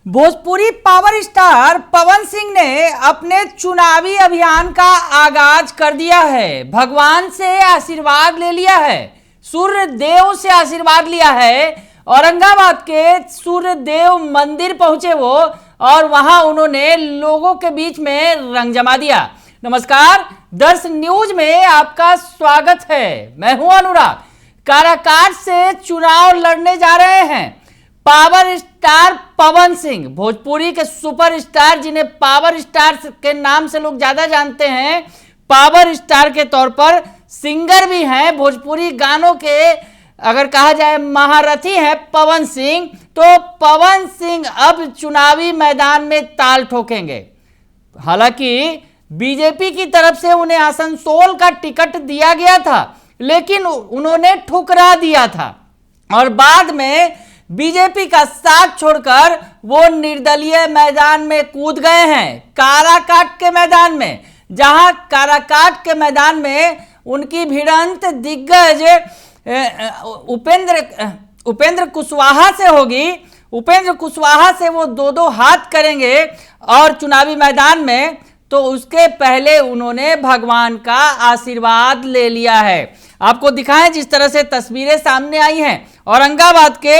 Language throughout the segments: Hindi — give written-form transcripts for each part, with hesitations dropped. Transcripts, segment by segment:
भोजपुरी पावर स्टार पवन सिंह ने अपने चुनावी अभियान का आगाज कर दिया है। भगवान से आशीर्वाद ले लिया है, सूर्य देव से आशीर्वाद लिया है। औरंगाबाद के सूर्य देव मंदिर पहुंचे वो और वहां उन्होंने लोगों के बीच में रंग जमा दिया। नमस्कार, दर्श न्यूज में आपका स्वागत है। मैं हूं अनुराग। काराकाट से चुनाव लड़ने जा रहे हैं पावर स्टार पवन सिंह, भोजपुरी के सुपर स्टार, जिन्हें पावर स्टार के नाम से लोग ज्यादा जानते हैं। पावर स्टार के तौर पर सिंगर भी हैं, भोजपुरी गानों के अगर कहा जाए महारथी हैं पवन सिंह। तो पवन सिंह अब चुनावी मैदान में ताल ठोकेंगे। हालांकि बीजेपी की तरफ से उन्हें आसनसोल का टिकट दिया गया था, लेकिन उन्होंने ठुकरा दिया था और बाद में बीजेपी का साथ छोड़कर वो निर्दलीय मैदान में कूद गए हैं, काराकाट के मैदान में। जहां काराकाट के मैदान में उनकी भिड़ंत दिग्गज उपेंद्र कुशवाहा से होगी। उपेंद्र कुशवाहा से वो दो हाथ करेंगे और चुनावी मैदान में, तो उसके पहले उन्होंने भगवान का आशीर्वाद ले लिया है। आपको दिखाएं जिस तरह से तस्वीरें सामने आई हैं। औरंगाबाद के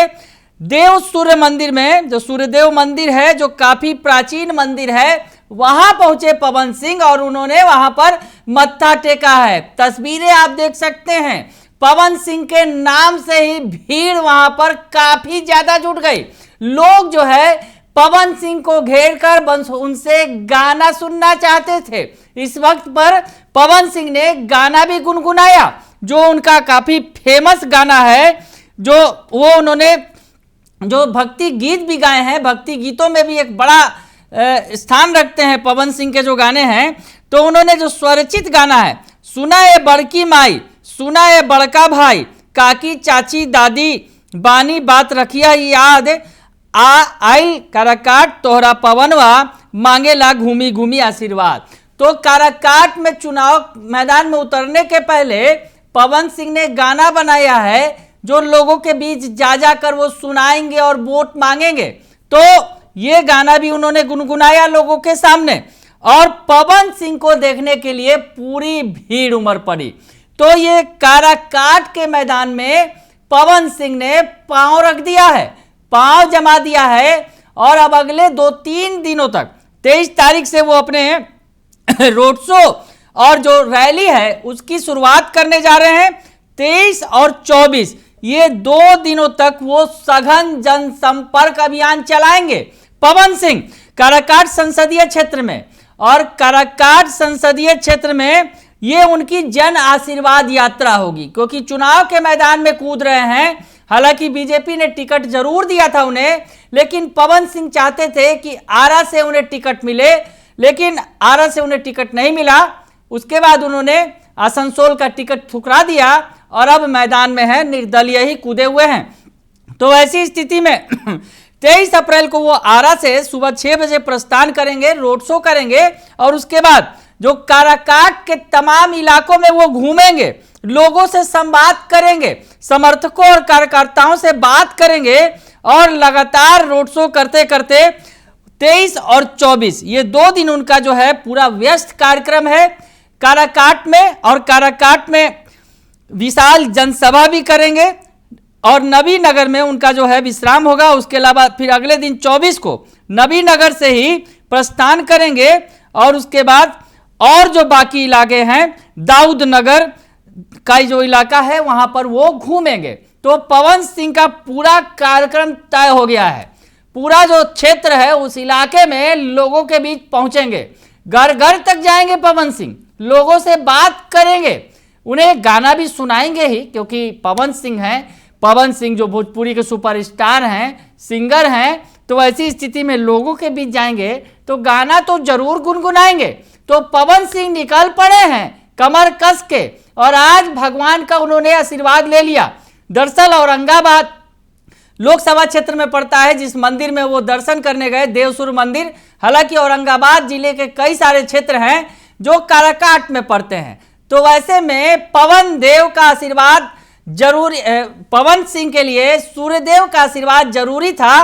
देव सूर्य मंदिर में, जो सूर्यदेव मंदिर है, जो काफी प्राचीन मंदिर है, वहां पहुंचे पवन सिंह और उन्होंने वहां पर मत्था टेका है। तस्वीरें आप देख सकते हैं। पवन सिंह के नाम से ही भीड़ वहां पर काफी ज्यादा जुट गई। लोग जो है पवन सिंह को घेरकर उनसे गाना सुनना चाहते थे। इस वक्त पर पवन सिंह ने गाना भी गुनगुनाया, जो उनका काफी फेमस गाना है, जो वो उन्होंने जो भक्ति गीत भी गाए हैं। भक्ति गीतों में भी एक बड़ा स्थान रखते हैं पवन सिंह के जो गाने हैं। तो उन्होंने जो स्वरचित गाना है, सुना ये बड़की माई, सुना ये बड़का भाई, काकी चाची दादी बानी बात रखिया याद, आई काराकाट तोहरा पवनवा, मांगेला घूमी घूमी आशीर्वाद। तो काराकाट में चुनाव मैदान में उतरने के पहले पवन सिंह ने गाना बनाया है, जो लोगों के बीच जा जाकर वो सुनाएंगे और वोट मांगेंगे। तो ये गाना भी उन्होंने गुनगुनाया लोगों के सामने और पवन सिंह को देखने के लिए पूरी भीड़ उमड़ पड़ी। तो ये काराकाट के मैदान में पवन सिंह ने पांव रख दिया है, पांव जमा दिया है और अब अगले 2-3 दिनों तक 23 तारीख से वो अपने रोड शो और जो रैली है उसकी शुरुआत करने जा रहे हैं। 23 और 24 ये 2 दिनों तक वो सघन जनसंपर्क अभियान चलाएंगे पवन सिंह काराकाट संसदीय क्षेत्र में। और काराकाट संसदीय क्षेत्र में ये उनकी जन आशीर्वाद यात्रा होगी, क्योंकि चुनाव के मैदान में कूद रहे हैं। हालांकि बीजेपी ने टिकट जरूर दिया था उन्हें, लेकिन पवन सिंह चाहते थे कि आरा से उन्हें टिकट मिले, लेकिन आरा से उन्हें टिकट नहीं मिला। उसके बाद उन्होंने आसनसोल का टिकट ठुकरा दिया और अब मैदान में है, निर्दलीय ही कूदे हुए हैं। तो ऐसी स्थिति में 23 अप्रैल को वो आरा से सुबह 6 बजे प्रस्थान करेंगे, रोड शो करेंगे और उसके बाद जो काराकाट के तमाम इलाकों में वो घूमेंगे, लोगों से संवाद करेंगे, समर्थकों और कार्यकर्ताओं से बात करेंगे और लगातार रोड शो करते करते 23 और 24 ये 2 दिन उनका जो है पूरा व्यस्त कार्यक्रम है काराकाट में। और काराकाट में विशाल जनसभा भी करेंगे और नबीनगर में उनका जो है विश्राम होगा। उसके अलावा फिर अगले दिन 24 को नबीनगर से ही प्रस्थान करेंगे और उसके बाद और जो बाकी इलाके हैं, दाऊद नगर का जो इलाका है वहां पर वो घूमेंगे। तो पवन सिंह का पूरा कार्यक्रम तय हो गया है। पूरा जो क्षेत्र है उस इलाके में लोगों के बीच पहुंचेंगे, घर घर तक जाएंगे पवन सिंह, लोगों से बात करेंगे, उन्हें गाना भी सुनाएंगे ही, क्योंकि पवन सिंह हैं। पवन सिंह जो भोजपुरी के सुपरस्टार हैं, सिंगर हैं। तो ऐसी स्थिति में लोगों के बीच जाएंगे तो गाना तो जरूर गुनगुनाएंगे। तो पवन सिंह निकल पड़े हैं कमर कस के और आज भगवान का उन्होंने आशीर्वाद ले लिया। दरअसल औरंगाबाद लोकसभा क्षेत्र में पड़ता है, जिस मंदिर में वो दर्शन करने गए, देवसूर्य मंदिर। हालांकि औरंगाबाद जिले के कई सारे क्षेत्र हैं जो काराकाट में पड़ते हैं। तो वैसे में पवन देव का आशीर्वाद जरूरी, पवन सिंह के लिए सूर्यदेव का आशीर्वाद जरूरी था।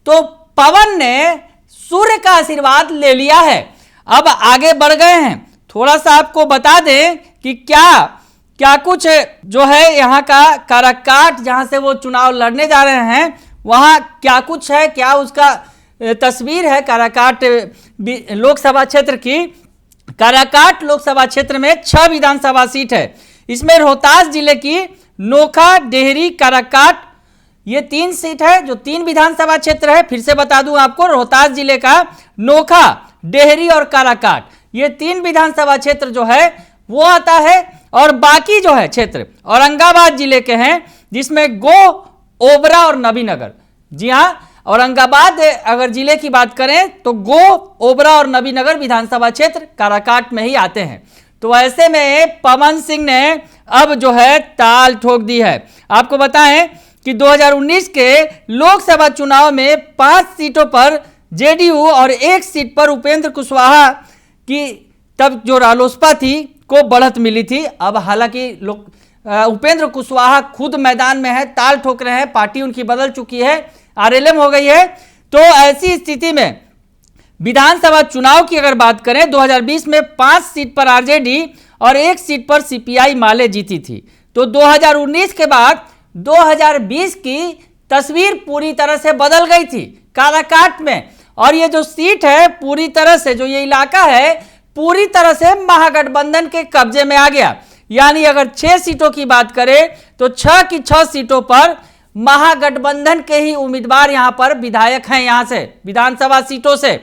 तो पवन ने सूर्य का आशीर्वाद ले लिया है। अब आगे बढ़ गए हैं, थोड़ा सा आपको बता दें कि क्या कुछ जो है यहाँ का काराकाट जहां से वो चुनाव लड़ने जा रहे हैं वहां क्या कुछ है, क्या उसका तस्वीर है काराकाट लोकसभा क्षेत्र की। काराकाट लोकसभा क्षेत्र में 6 विधानसभा सीट है। इसमें रोहतास जिले की नोखा, डेहरी, काराकाट ये 3 सीट है जो 3 विधानसभा क्षेत्र है। फिर से बता दूं आपको, रोहतास जिले का नोखा, डेहरी और काराकाट ये 3 विधानसभा क्षेत्र जो है वो आता है। और बाकी जो है क्षेत्र औरंगाबाद जिले के हैं जिसमें गो, ओबरा और नबीनगर। जी हाँ, औरंगाबाद अगर जिले की बात करें तो गो, ओबरा और नबीनगर विधानसभा क्षेत्र काराकाट में ही आते हैं। तो ऐसे में पवन सिंह ने अब जो है ताल ठोक दी है। आपको बताएं कि 2019 के लोकसभा चुनाव में 5 सीटों पर जेडीयू और 1 सीट पर उपेंद्र कुशवाहा की तब जो रालोसपा थी को बढ़त मिली थी। अब हालांकि उपेंद्र कुशवाहा खुद मैदान में है, ताल ठोक रहे हैं, पार्टी उनकी बदल चुकी है, आरएलएम हो गई है। तो ऐसी स्थिति में विधानसभा चुनाव की अगर बात करें 2020 में 5 सीट पर आरजेडी और 1 सीट पर सीपीआई माले जीती थी। तो 2019 के बाद 2020 की तस्वीर पूरी तरह से बदल गई थी काराकाट में। और ये जो सीट है पूरी तरह से, जो ये इलाका है पूरी तरह से महागठबंधन के कब्जे में आ गया। यानी अगर 6 सीटों की बात करें तो 6 की 6 सीटों पर महागठबंधन के ही उम्मीदवार यहां पर विधायक हैं। यहां से विधानसभा सीटों से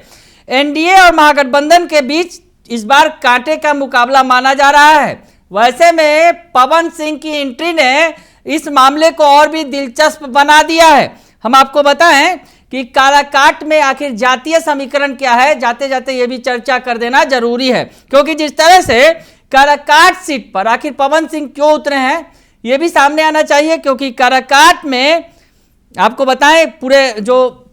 एनडीए और महागठबंधन के बीच इस बार कांटे का मुकाबला माना जा रहा है। वैसे में पवन सिंह की एंट्री ने इस मामले को और भी दिलचस्प बना दिया है। हम आपको बताएं कि काराकाट में आखिर जातीय समीकरण क्या है, जाते जाते ये भी चर्चा कर देना जरूरी है, क्योंकि जिस तरह से काराकाट सीट पर आखिर पवन सिंह क्यों उतरे हैं ये भी सामने आना चाहिए। क्योंकि काराकाट में आपको बताएं पूरे जो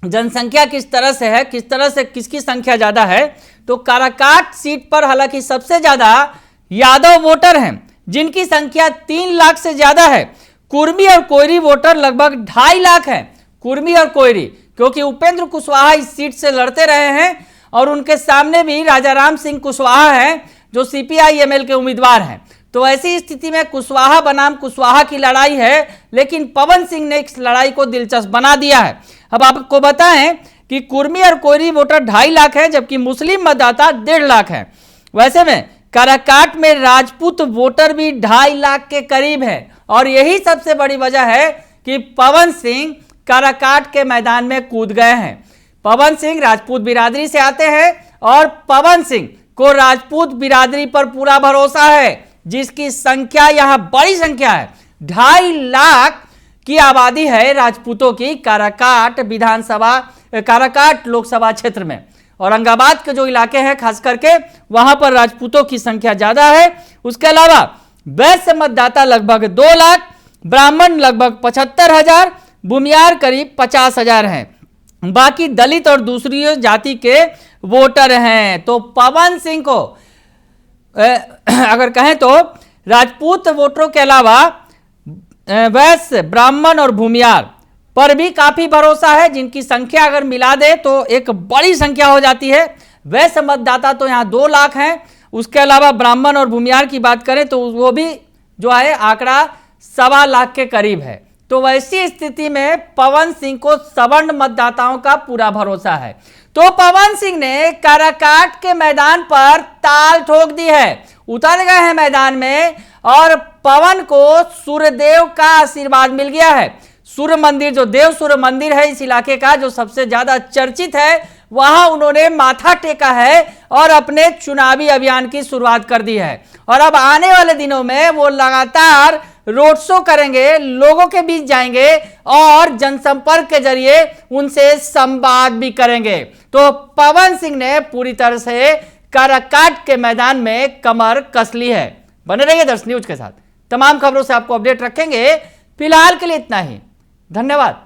जनसंख्या किस तरह से है, किस तरह से किसकी संख्या ज्यादा है। तो काराकाट सीट पर हालांकि सबसे ज्यादा यादव वोटर हैं जिनकी संख्या 3 लाख से ज्यादा है। कुर्मी और कोयरी वोटर लगभग 2.5 लाख है, कुर्मी और कोयरी, क्योंकि उपेंद्र कुशवाहा इस सीट से लड़ते रहे हैं और उनके सामने भी राजाराम सिंह कुशवाहा हैं जो सीपीआई एमएल के उम्मीदवार हैं। तो ऐसी स्थिति में कुशवाहा बनाम कुशवाहा की लड़ाई है, लेकिन पवन सिंह ने इस लड़ाई को दिलचस्प बना दिया है। अब आपको बताएं कि कुर्मी और कोयरी वोटर 2.5 लाख है जबकि मुस्लिम मतदाता 1.5 लाख है। वैसे में काराकाट में राजपूत वोटर भी 2.5 लाख के करीब है और यही सबसे बड़ी वजह है कि पवन सिंह काराकाट के मैदान में कूद गए हैं। पवन सिंह राजपूत बिरादरी से आते हैं और पवन सिंह को राजपूत बिरादरी पर पूरा भरोसा है, जिसकी संख्या यहां बड़ी संख्या है। 2.5 लाख की आबादी है राजपूतों की काराकाट विधानसभा, काराकाट लोकसभा क्षेत्र में। औरंगाबाद के जो इलाके हैं खास करके वहां पर राजपूतों की संख्या ज्यादा है। उसके अलावा वैश्य मतदाता लगभग 2 लाख, ब्राह्मण लगभग 75,000, भूमियार करीब 50,000 हैं। बाकी दलित और दूसरी जाति के वोटर हैं। तो पवन सिंह को अगर कहें तो राजपूत वोटरों के अलावा वैश्य, ब्राह्मण और भूमियार पर भी काफी भरोसा है, जिनकी संख्या अगर मिला दे तो एक बड़ी संख्या हो जाती है। वैश्य मतदाता तो यहाँ 2 लाख हैं। उसके अलावा ब्राह्मण और भूमियार की बात करें तो वो भी जो है आंकड़ा 1.25 लाख के करीब है। तो वैसी स्थिति में पवन सिंह को सवर्ण मतदाताओं का पूरा भरोसा है। तो पवन सिंह ने काराकाट के मैदान पर ताल ठोक दी है, उतर गए हैं मैदान में और पवन को सूर्यदेव का आशीर्वाद मिल गया है। सूर्य मंदिर, जो देव सूर्य मंदिर है इस इलाके का, जो सबसे ज्यादा चर्चित है, वहां उन्होंने माथा टेका है और अपने चुनावी अभियान की शुरुआत कर दी है। और अब आने वाले दिनों में वो लगातार रोड शो करेंगे, लोगों के बीच जाएंगे और जनसंपर्क के जरिए उनसे संवाद भी करेंगे। तो पवन सिंह ने पूरी तरह से काराकाट के मैदान में कमर कस ली है। बने रहिए दर्श न्यूज के साथ, तमाम खबरों से आपको अपडेट रखेंगे। फिलहाल के लिए इतना ही, धन्यवाद।